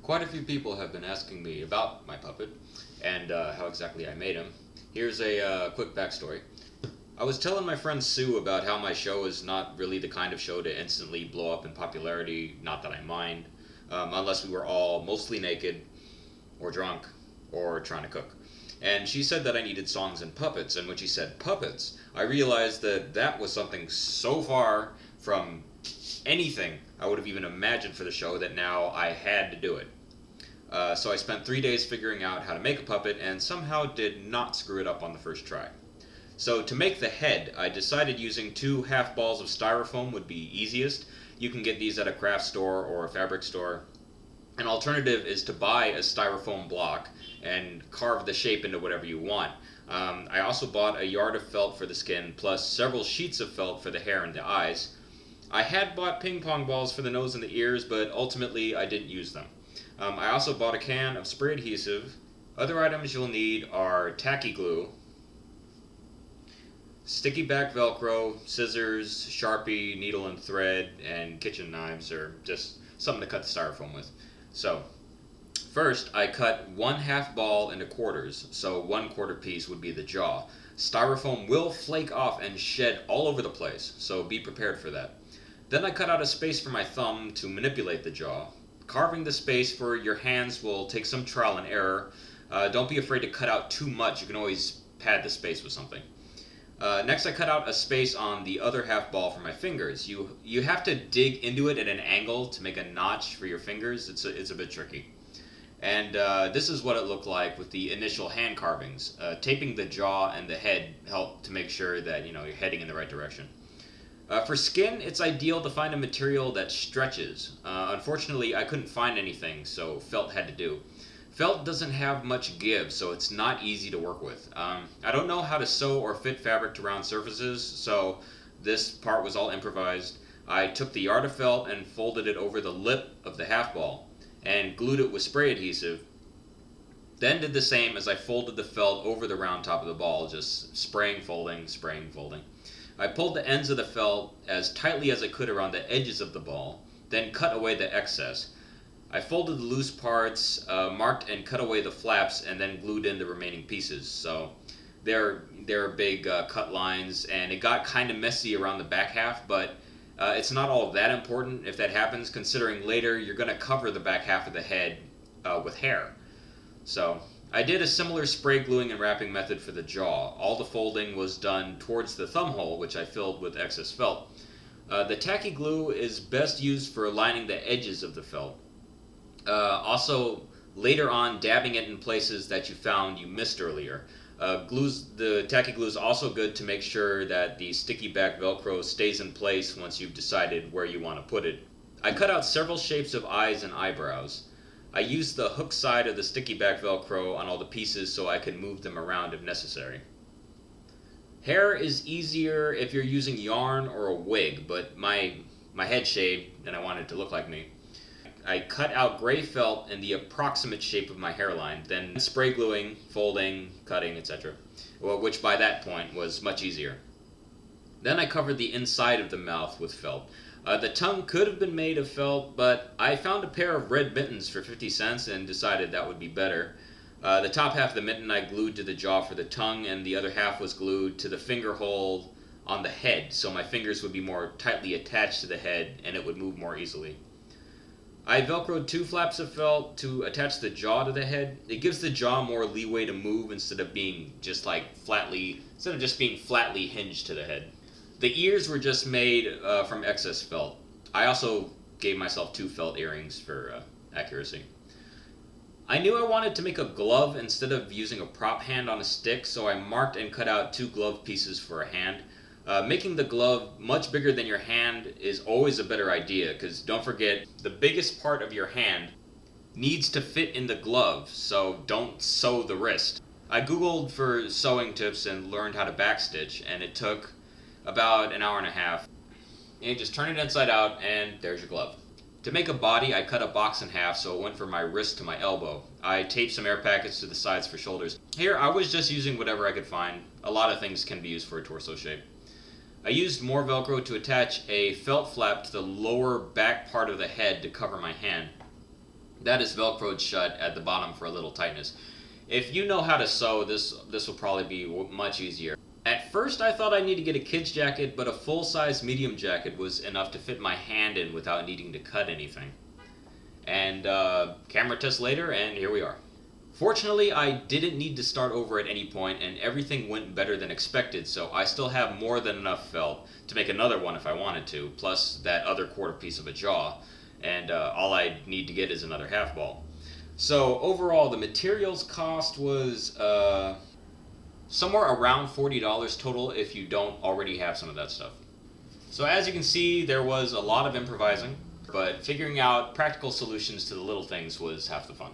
Quite a few people have been asking me about my puppet and how exactly I made him. Here's a quick backstory. I was telling my friend Sue about how my show is not really the kind of show to instantly blow up in popularity, not that I mind, unless we were all mostly naked, or drunk, or trying to cook. And she said that I needed songs and puppets, and when she said puppets, I realized that that was something so far from anything I would have even imagined for the show that now I had to do it. So I spent 3 days figuring out how to make a puppet and somehow did not screw it up on the first try. So to make the head, I decided using two half balls of styrofoam would be easiest. You can get these at a craft store or a fabric store. An alternative is to buy a styrofoam block and carve the shape into whatever you want. I also bought a yard of felt for the skin, plus several sheets of felt for the hair and the eyes. I had bought ping pong balls for the nose and the ears, but ultimately I didn't use them. I also bought a can of spray adhesive. Other items you'll need are tacky glue, sticky back Velcro, scissors, Sharpie, needle and thread, and kitchen knives, or just something to cut the styrofoam with. So, first I cut one half ball into quarters, so 1/4 piece would be the jaw. Styrofoam will flake off and shed all over the place, so be prepared for that. Then I cut out a space for my thumb to manipulate the jaw. Carving the space for your hands will take some trial and error. Don't be afraid to cut out too much. You can always pad the space with something. Next, I cut out a space on the other half ball for my fingers. You have to dig into it at an angle to make a notch for your fingers. It's a bit tricky. And this is what it looked like with the initial hand carvings. Taping the jaw and the head helped to make sure that you're heading in the right direction. For skin, it's ideal to find a material that stretches. Unfortunately, I couldn't find anything, so felt had to do. Felt doesn't have much give, so it's not easy to work with. I don't know how to sew or fit fabric to round surfaces, so this part was all improvised. I took the yard of felt and folded it over the lip of the half ball, and glued it with spray adhesive. Then did the same as I folded the felt over the round top of the ball, just spraying, folding, spraying, folding. I pulled the ends of the felt as tightly as I could around the edges of the ball, then cut away the excess. I folded the loose parts, marked and cut away the flaps, and then glued in the remaining pieces. So there are big cut lines, and it got kind of messy around the back half, but it's not all that important if that happens, considering later you're going to cover the back half of the head with hair. So I did a similar spray gluing and wrapping method for the jaw. All the folding was done towards the thumb hole, which I filled with excess felt. The tacky glue is best used for lining the edges of the felt. Also, later on, dabbing it in places that you found you missed earlier. The tacky glue is also good to make sure that the sticky back Velcro stays in place once you've decided where you want to put it. I cut out several shapes of eyes and eyebrows. I used the hook side of the sticky back Velcro on all the pieces so I could move them around if necessary. Hair is easier if you're using yarn or a wig, but my head shaved and I wanted it to look like me. I cut out gray felt in the approximate shape of my hairline, then spray gluing, folding, cutting, etc., which by that point was much easier. Then I covered the inside of the mouth with felt. The tongue could have been made of felt, but I found a pair of red mittens for 50 cents and decided that would be better. The top half of the mitten I glued to the jaw for the tongue, and the other half was glued to the finger hole on the head, so my fingers would be more tightly attached to the head and it would move more easily. I velcroed two flaps of felt to attach the jaw to the head. It gives the jaw more leeway to move instead of just being flatly hinged to the head. The ears were just made from excess felt. I also gave myself two felt earrings for accuracy. I knew I wanted to make a glove instead of using a prop hand on a stick, so I marked and cut out two glove pieces for a hand. Making the glove much bigger than your hand is always a better idea, because don't forget, the biggest part of your hand needs to fit in the glove, so don't sew the wrist. I googled for sewing tips and learned how to backstitch, and it took about an hour and a half. And just turn it inside out, and there's your glove. To make a body, I cut a box in half so it went from my wrist to my elbow. I taped some air packets to the sides for shoulders. Here, I was just using whatever I could find. A lot of things can be used for a torso shape. I used more Velcro to attach a felt flap to the lower back part of the head to cover my hand. that is velcroed shut at the bottom for a little tightness. If you know how to sew, this will probably be much easier. At first I thought I needed to get a kid's jacket, but a full-size medium jacket was enough to fit my hand in without needing to cut anything. And camera test later, and here we are. Fortunately, I didn't need to start over at any point, and everything went better than expected, so I still have more than enough felt to make another one if I wanted to, plus that other quarter piece of a jaw, and all I need to get is another half ball. So overall, the materials cost was somewhere around $40 total if you don't already have some of that stuff. So as you can see, there was a lot of improvising, but figuring out practical solutions to the little things was half the fun.